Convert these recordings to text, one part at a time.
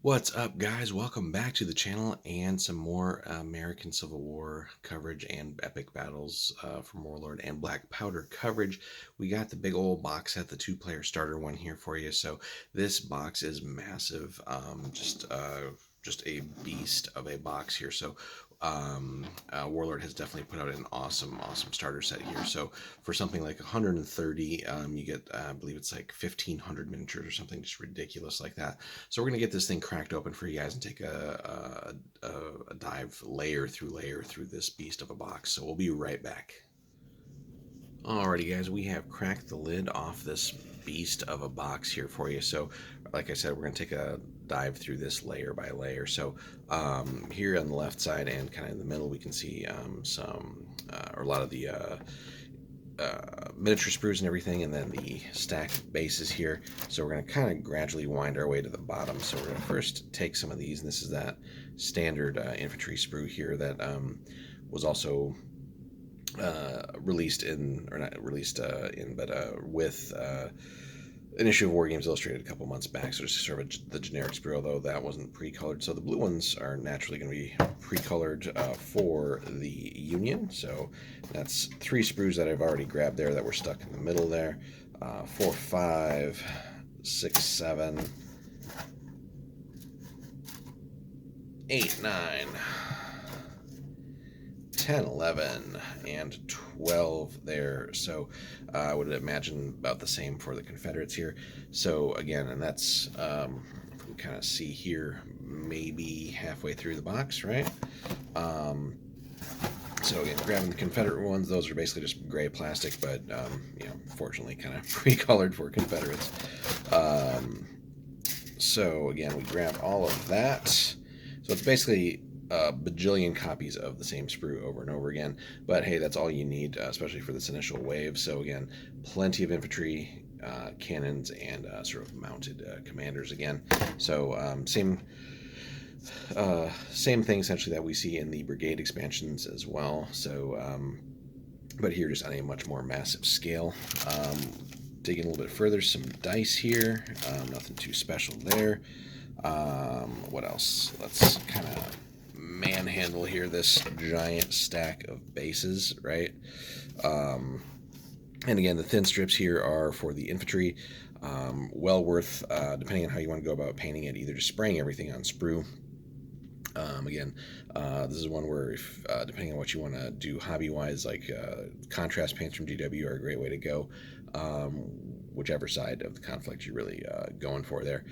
What's up, guys? Welcome back to the channel and some more American Civil War coverage and epic battles from Warlord and Black Powder coverage. We got the big old box set, the two-player starter one here for you. So this box is massive, just a beast of a box here. So Warlord has definitely put out an awesome starter set here. So for something like 130, you get, I believe it's like 1,500 miniatures or something just ridiculous like that. So we're gonna get this thing cracked open for you guys and take a dive layer through this beast of a box. So we'll be right back. Alrighty, guys, we have cracked the lid off this beast of a box here for you. So, like I said, we're going to take a dive through this layer by layer. So, here on the left side and kind of in the middle, we can see or a lot of the miniature sprues and everything, and then the stacked bases here. So we're going to kind of gradually wind our way to the bottom. So we're going to first take some of these, and this is that standard infantry sprue here that was also released in, or not released in, but with an issue of War Games Illustrated a couple months back. So just sort of the generic sprue, although that wasn't pre-colored. So the blue ones are naturally going to be pre-colored for the Union. So that's 3 sprues that I've already grabbed there that were stuck in the middle there. 4, 5, 6, 7, 8, 9. 10, 11, and 12 there. So I would imagine about the same for the Confederates here. So again, and that's, if we kind of see here, maybe halfway through the box, right? So again, grabbing the Confederate ones, those are basically just gray plastic, but, fortunately kind of pre-colored for Confederates. So again, we grab all of that. So it's basically a bajillion copies of the same sprue over and over again. But hey, that's all you need, especially for this initial wave. So again, plenty of infantry, cannons, and sort of mounted commanders again. So same thing essentially that we see in the brigade expansions as well. So, but here just on a much more massive scale. Digging a little bit further, some dice here. Nothing too special there. What else? Let's kind of manhandle here this giant stack of bases, right? And again, the thin strips here are for the infantry. Well worth, depending on how you want to go about painting it, either just spraying everything on sprue. Again, this is one where, if depending on what you want to do hobby-wise, like contrast paints from GW are a great way to go. Whichever side of the conflict you're really going for there.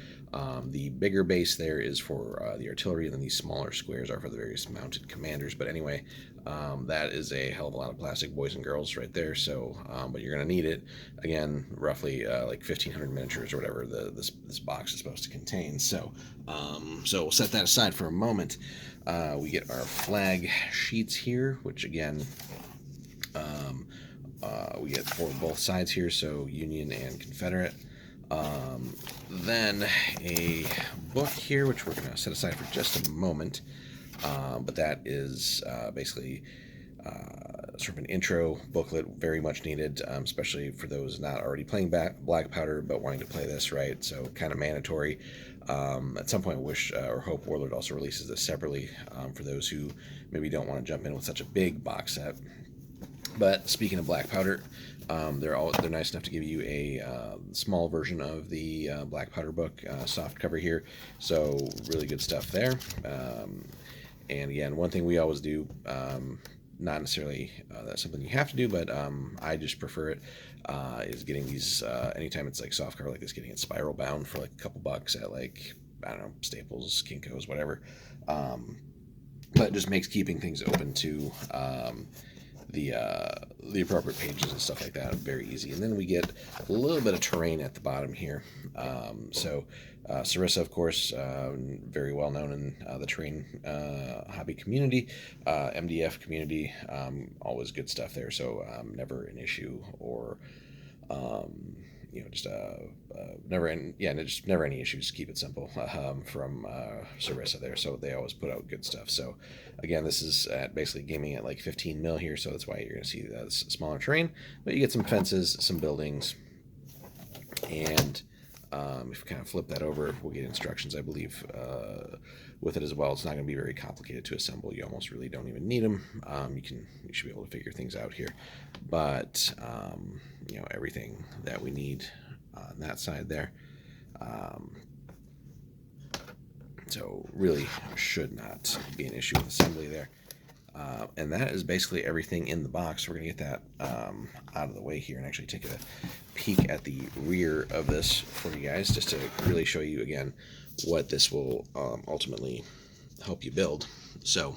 The bigger base there is for the artillery, and then these smaller squares are for the various mounted commanders. But anyway, that is a hell of a lot of plastic, boys and girls, right there. So, but you're going to need it. Again, roughly like 1,500 miniatures or whatever this box is supposed to contain. So, so we'll set that aside for a moment. We get our flag sheets here, which again, we get for both sides here, so Union and Confederate. Then a book here, which we're going to set aside for just a moment. But that is basically sort of an intro booklet, very much needed, especially for those not already playing Black Powder but wanting to play this, right? So kind of mandatory. At some point, I wish or hope Warlord also releases this separately for those who maybe don't want to jump in with such a big box set. But speaking of Black Powder, they're nice enough to give you a small version of the Black Powder book, soft cover here. So really good stuff there. And again, one thing we always do, not necessarily that's something you have to do, but I just prefer it, is getting these, anytime it's like soft cover like this, getting it spiral bound for like a couple bucks at, like, I don't know, Staples, Kinko's, whatever. But it just makes keeping things open to the appropriate pages and stuff like that very easy. And then we get a little bit of terrain at the bottom here. So Sarissa, of course, very well known in the terrain hobby community, MDF community, always good stuff there. So never an issue, or just just never any issues. Keep it simple from Sarissa there. So they always put out good stuff. So again, this is at basically gaming at like 15 mil here, so that's why you're going to see smaller terrain. But you get some fences, some buildings, and If you kind of flip that over, we'll get instructions, I believe, with it as well. It's not going to be very complicated to assemble. You almost really don't even need them. You should be able to figure things out here. But you know, everything that we need on that side there. So really should not be an issue with assembly there. And that is basically everything in the box. We're going to get that out of the way here and actually take a peek at the rear of this for you guys, just to really show you again what this will ultimately help you build. So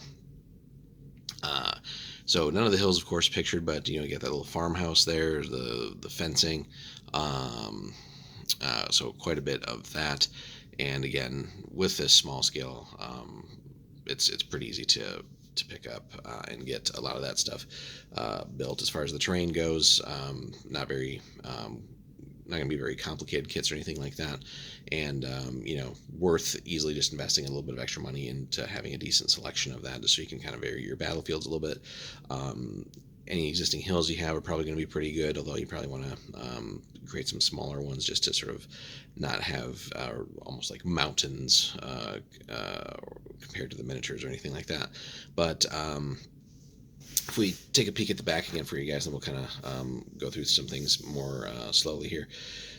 so none of the hills, of course, pictured, but you know, you get that little farmhouse there, the fencing, so quite a bit of that. And again, with this small scale, it's pretty easy to pick up and get a lot of that stuff built. As far as the terrain goes, not going to be very complicated kits or anything like that, and you know, worth easily just investing a little bit of extra money into having a decent selection of that, just so you can kind of vary your battlefields a little bit. Any existing hills you have are probably going to be pretty good, although you probably want to create some smaller ones just to sort of not have almost like mountains compared to the miniatures or anything like that. But if we take a peek at the back again for you guys, then we'll kind of go through some things more slowly here.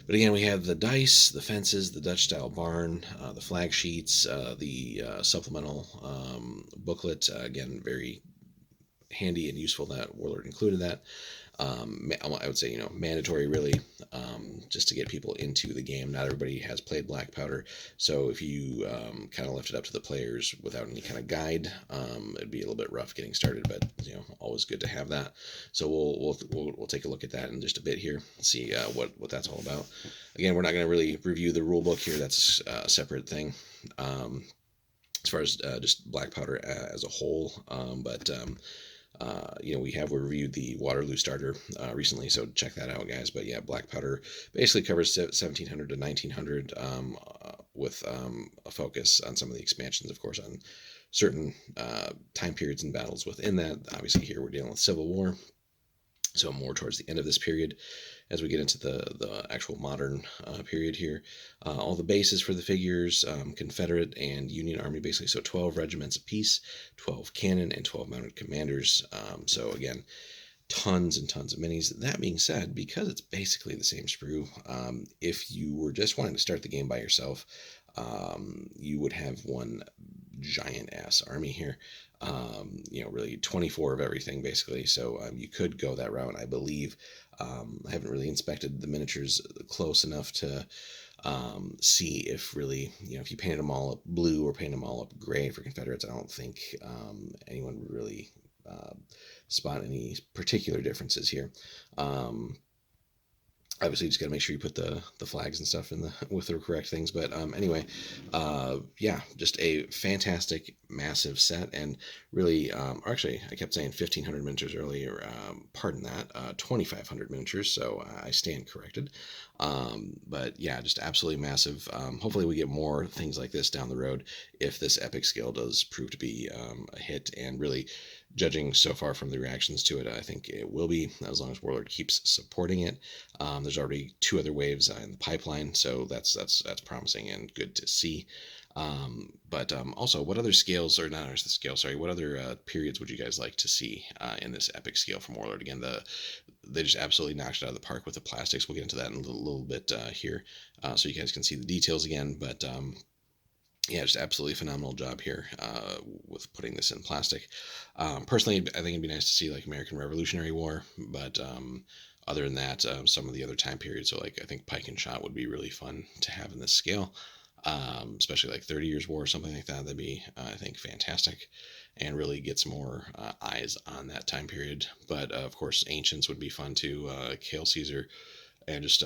But again, we have the dice, the fences, the Dutch-style barn, the flag sheets, the supplemental booklet. Again, very handy and useful that Warlord included that. I would say, you know, mandatory really, just to get people into the game. Not everybody has played Black Powder, so if you kind of left it up to the players without any kind of guide, it'd be a little bit rough getting started. But you know, always good to have that. So we'll take a look at that in just a bit here, see what that's all about. Again, we're not going to really review the rule book here. That's a separate thing. As far as just Black Powder as a whole, but you know, we reviewed the Waterloo starter recently, so check that out, guys. But yeah, Black Powder basically covers 1700 to 1900 with a focus on some of the expansions, of course, on certain time periods and battles within that. Obviously, here we're dealing with Civil War, so more towards the end of this period. As we get into the actual modern period here, all the bases for the figures, Confederate and Union Army, basically, so 12 regiments apiece, 12 cannon, and 12 mounted commanders. So again, tons and tons of minis. That being said, because it's basically the same sprue, if you were just wanting to start the game by yourself, you would have one giant ass army here. You know, really 24 of everything basically. So you could go that route, I believe. I haven't really inspected the miniatures close enough to see if really, you know, if you painted them all up blue or painted them all up gray for Confederates, I don't think anyone would really spot any particular differences here. Obviously, you just got to make sure you put the flags and stuff in with the correct things. But anyway, yeah, just a fantastic, massive set, and really, actually, I kept saying 1,500 miniatures earlier. Pardon that, 2,500 miniatures. So I stand corrected. But yeah, just absolutely massive. Hopefully, we get more things like this down the road if this epic scale does prove to be a hit, and really, judging so far from the reactions to it, I think it will be, as long as Warlord keeps supporting it. There's already 2 other waves in the pipeline, so that's promising and good to see. But also, what other scales, or not the scale, sorry, what other periods would you guys like to see in this epic scale from Warlord? Again, they just absolutely knocked it out of the park with the plastics. We'll get into that in a little bit here, so you guys can see the details again. But yeah, just absolutely phenomenal job here with putting this in plastic. Personally, I think it'd be nice to see like American Revolutionary War, but other than that, some of the other time periods, so like I think Pike and Shot would be really fun to have in this scale, especially like 30 Years' War or something like that. That'd be, I think, fantastic, and really gets more eyes on that time period. But of course, Ancients would be fun too. Hail Caesar, and just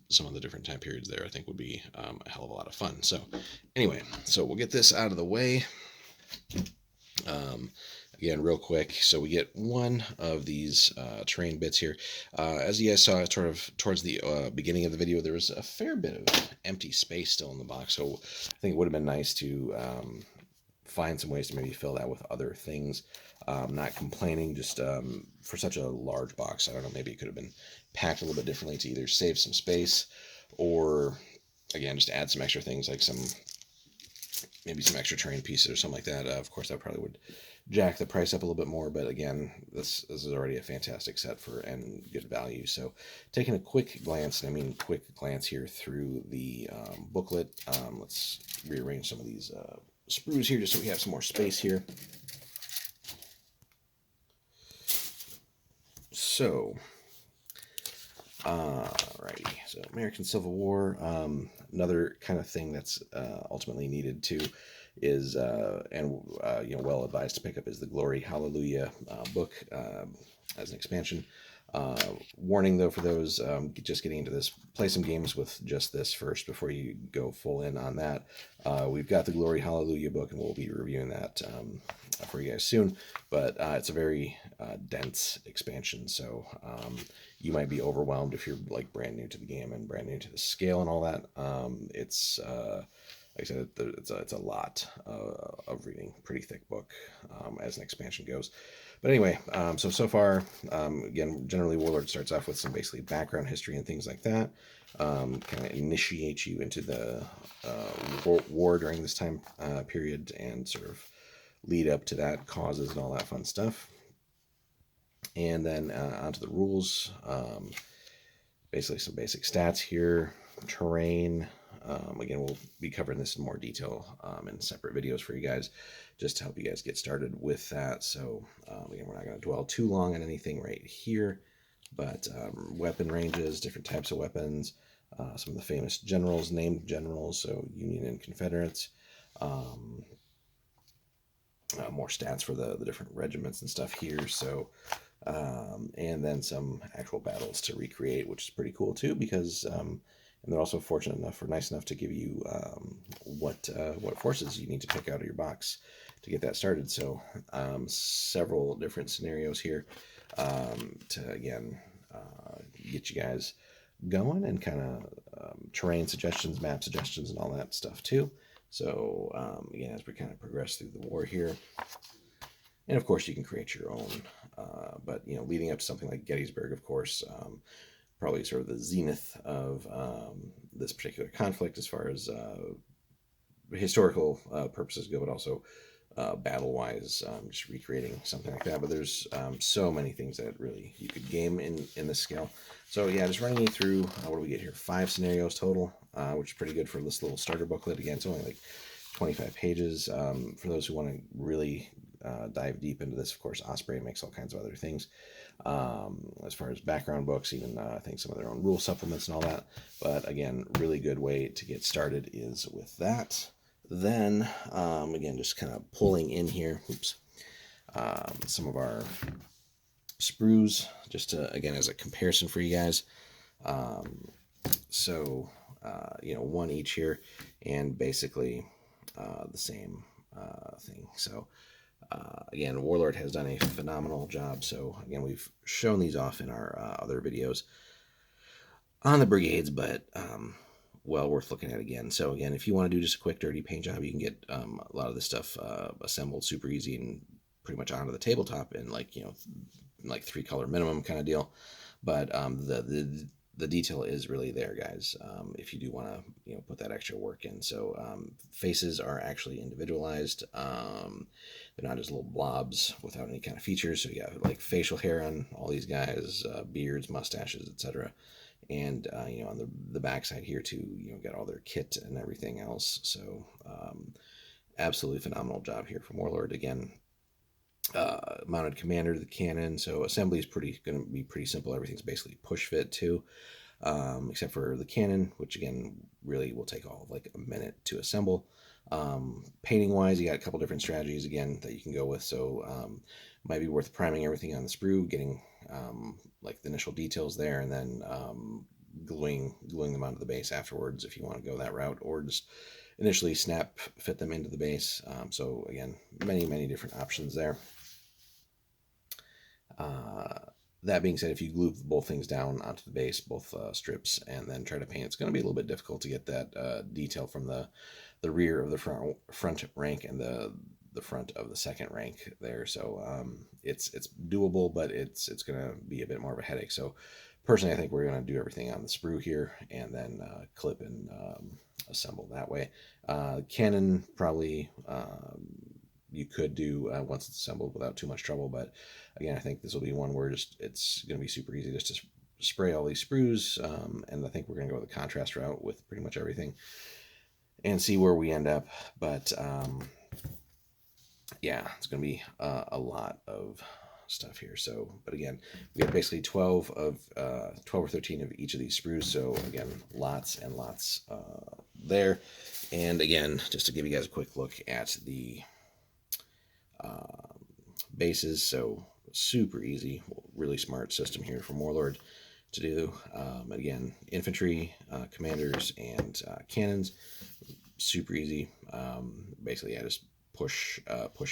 some of the different time periods there, I think would be a hell of a lot of fun. So anyway, so we'll get this out of the way. Again, real quick, so we get one of these terrain bits here. As you guys saw sort of towards the beginning of the video, there was a fair bit of empty space still in the box, so I think it would have been nice to find some ways to maybe fill that with other things. Not complaining, just for such a large box, I don't know, maybe it could have been packed a little bit differently to either save some space or again, just add some extra things like maybe some extra terrain pieces or something like that. Of course, that probably would jack the price up a little bit more, but again, this is already a fantastic set for and good value. So, taking a quick glance, and I mean quick glance here through the booklet. Let's rearrange some of these sprues here just so we have some more space here. So, alrighty. So, American Civil War. Another kind of thing that's ultimately needed too is well advised to pick up is the Glory Hallelujah book as an expansion. Warning though for those just getting into this, play some games with just this first before you go full in on that. We've got the Glory Hallelujah book, and we'll be reviewing that for you guys soon. But it's a very dense expansion, so you might be overwhelmed if you're like brand new to the game and brand new to the scale and all that. It's like I said, it's a lot of reading. Pretty thick book as an expansion goes. But anyway, so far, again, generally Warlord starts off with some basically background history and things like that. Kind of initiate you into the war during this time period and sort of lead up to that, causes and all that fun stuff. And then onto the rules. Basically some basic stats here, terrain. Again, we'll be covering this in more detail in separate videos for you guys, just to help you guys get started with that. So again, we're not going to dwell too long on anything right here, but weapon ranges, different types of weapons, some of the famous generals, named generals, so Union and Confederates, more stats for the different regiments and stuff here. So and then some actual battles to recreate, which is pretty cool too, because and they're also fortunate enough or nice enough to give you what forces you need to pick out of your box to get that started. So several different scenarios here to again get you guys going, and kind of terrain suggestions, map suggestions, and all that stuff too. So again, as we kind of progress through the war here, and of course you can create your own. But leading up to something like Gettysburg, of course, probably sort of the zenith of this particular conflict as far as historical purposes go, but also battle-wise, just recreating something like that. But there's so many things that really you could game in this scale. So yeah, just running you through, what do we get here? 5 scenarios total, which is pretty good for this little starter booklet. Again, it's only like 25 pages. For those who want to really dive deep into this, of course, Osprey makes all kinds of other things. As far as background books, even I think some of their own rule supplements and all that. But again, really good way to get started is with that. Then, again, just kind of pulling in here, some of our sprues, just to, again, as a comparison for you guys. So, one each here, and basically the same thing. So, again, Warlord has done a phenomenal job. So, again, we've shown these off in our other videos on the brigades, but well worth looking at again. So again, if you want to do just a quick dirty paint job, you can get a lot of this stuff assembled super easy and pretty much onto the tabletop in like 3-color minimum kind of deal. But the detail is really there, guys, if you do want to put that extra work in. So faces are actually individualized. They're not just little blobs without any kind of features. So you got like facial hair on all these guys, beards, mustaches, etc. And on the backside here too, got all their kit and everything else. So absolutely phenomenal job here from Warlord. Again, mounted commander to the cannon. So assembly is going to be pretty simple. Everything's basically push fit too, except for the cannon, which again really will take all of like a minute to assemble. Painting wise, you got a couple different strategies again that you can go with. So might be worth priming everything on the sprue, getting like the initial details there, and then gluing them onto the base afterwards if you want to go that route, or just initially snap fit them into the base. So again, many different options there. That being said, if you glue both things down onto the base, both strips, and then try to paint, it's going to be a little bit difficult to get that detail from the rear of the front rank and the front of the second rank there. So it's doable, but it's going to be a bit more of a headache. So personally, I think we're going to do everything on the sprue here and then clip and assemble that way. Cannon probably you could do once it's assembled without too much trouble, but again, I think this will be one where it's going to be super easy just to spray all these sprues, and I think we're going to go the contrast route with pretty much everything and see where we end up. But yeah, it's going to be a lot of stuff here. So, but again, we have basically 12 or 13 of each of these sprues. So again, lots and lots there. And again, just to give you guys a quick look at the bases. So super easy, really smart system here from Warlord to do. Again, infantry, commanders, and cannons, super easy. Basically, yeah, just push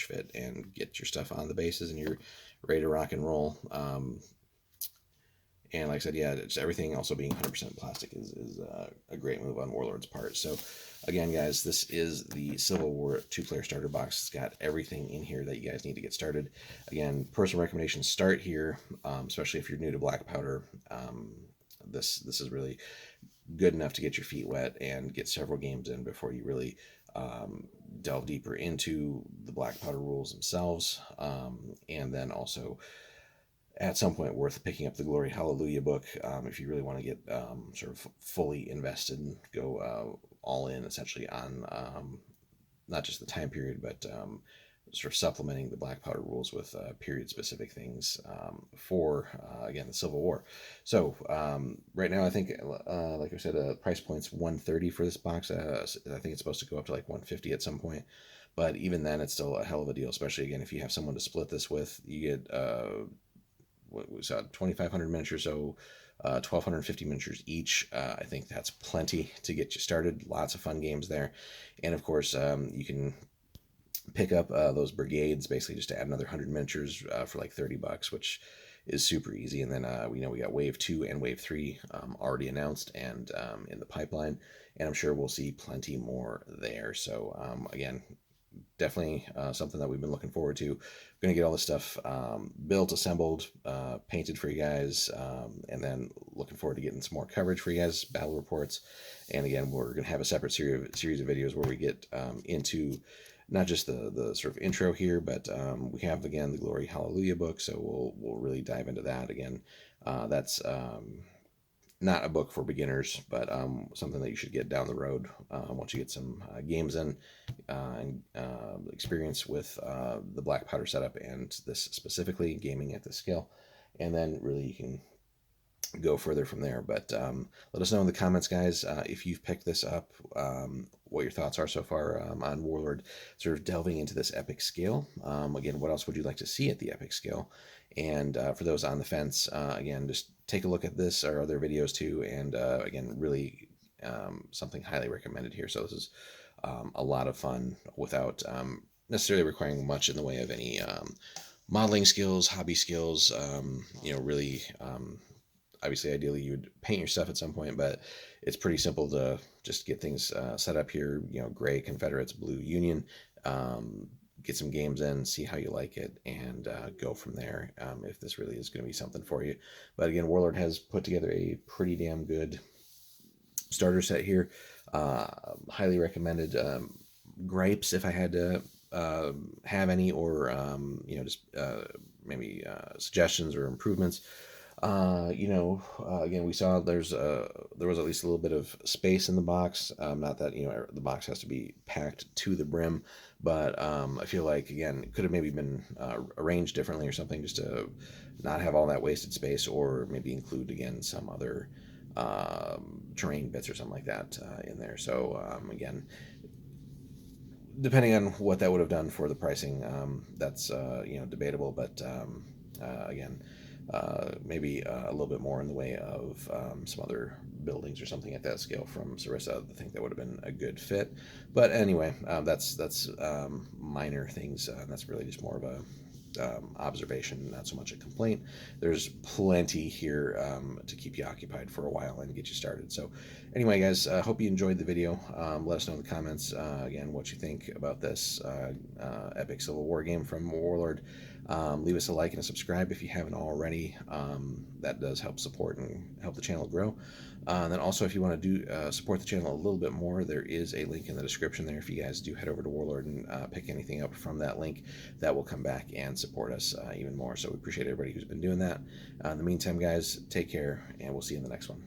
fit and get your stuff on the bases, and you're ready to rock and roll. And like I said, yeah, it's everything also being 100% plastic is a great move on Warlord's part. So again, guys, this is the Civil War 2-player starter box. It's got everything in here that you guys need to get started. Again, personal recommendation, start here, especially if you're new to black powder. This is really good enough to get your feet wet and get several games in before you really delve deeper into the black powder rules themselves. And then also at some point worth picking up the Glory Hallelujah book if you really want to get sort of fully invested and go all in essentially on not just the time period, but sort of supplementing the black powder rules with period specific things for again the Civil War. So right now I think like I said, price point's $130 for this box. I think it's supposed to go up to like $150 at some point, but even then it's still a hell of a deal, especially again if you have someone to split this with. You get what was 2,500 miniatures, so 1,250 miniatures each. I think that's plenty to get you started. Lots of fun games there, and of course you can pick up those brigades basically just to add another 100 miniatures for like $30, which is super easy. And then we know we got wave 2 and wave 3 already announced and in the pipeline, and I'm sure we'll see plenty more there. So again, definitely something that we've been looking forward to. We're going to get all this stuff built, assembled, painted for you guys, and then looking forward to getting some more coverage for you guys, battle reports. And again, we're going to have a separate series of videos where we get into not just the sort of intro here, but we have again the Glory Hallelujah book, so we'll really dive into that again. That's not a book for beginners, but something that you should get down the road once you get some games in and experience with the black powder setup and this specifically gaming at this scale, and then really you can go further from there. But let us know in the comments, guys, if you've picked this up, what your thoughts are so far on Warlord sort of delving into this epic scale. Again, what else would you like to see at the epic scale? And for those on the fence, again, just take a look at this or other videos too. And again, really something highly recommended here. So this is a lot of fun without necessarily requiring much in the way of any modeling skills, hobby skills. Really obviously ideally you would paint your stuff at some point, but it's pretty simple to just get things set up here. Gray Confederates, blue Union, get some games in, see how you like it, and go from there if this really is going to be something for you. But again, Warlord has put together a pretty damn good starter set here. Highly recommended. Gripes, if I had to have any, or just maybe suggestions or improvements. Again, we saw there was at least a little bit of space in the box. Not that the box has to be packed to the brim, but I feel like again it could have maybe been arranged differently or something, just to not have all that wasted space, or maybe include again some other terrain bits or something like that in there. So again, depending on what that would have done for the pricing, that's debatable. But again, maybe a little bit more in the way of some other buildings or something at that scale from Sarissa. I think that would have been a good fit. But anyway, that's minor things. That's really just more of a observation, not so much a complaint. There's plenty here to keep you occupied for a while and get you started. So anyway, guys, hope you enjoyed the video. Let us know in the comments again what you think about this epic Civil War game from Warlord. Leave us a like and a subscribe if you haven't already. That does help support and help the channel grow. Then also, if you want to do support the channel a little bit more, there is a link in the description there. If you guys do head over to Warlord and pick anything up from that link, that will come back and support us even more. So we appreciate everybody who's been doing that. In the meantime, guys, take care, and we'll see you in the next one.